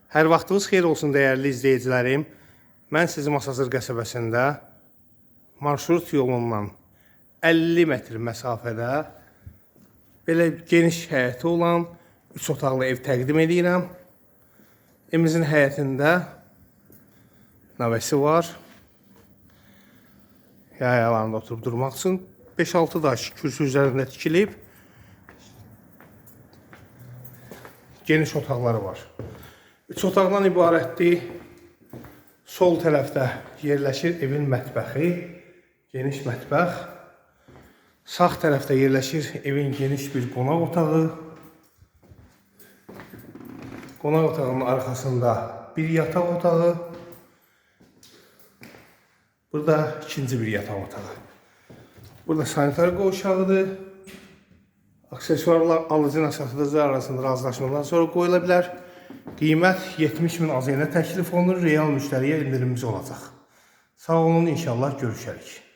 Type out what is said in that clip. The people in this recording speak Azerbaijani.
Hər vaxtınız xeyir olsun dəyərli izləyicilərim. Mən sizi Masazır qəsəbəsində marşrut yolundan 50 metr məsafədə belə geniş həyəti olan 3 otaqlı ev təqdim edirəm. Evimizin həyətində nəvəsi var. Yay alanında oturub durmaq üçün 5-6 daş kürsü üzərində tikilib. Geniş otaqları var. 3 otaqdan ibarətdir. Sol tərəfdə yerləşir evin mətbəxi, geniş mətbəx. Sağ tərəfdə yerləşir evin geniş bir qonaq otağı. Qonaq otağının arxasında bir yataq otağı. Burada ikinci bir yataq otağı. Burada sanitar qovşağıdır. Aksesuarlar alıcıyla satıcı arasında razılaşmadan sonra qoyula bilər. Qiymət 70.000 AZN təklif olunur, real müştəriyə indirimimiz olacaq. Sağ olun, inşallah görüşərik.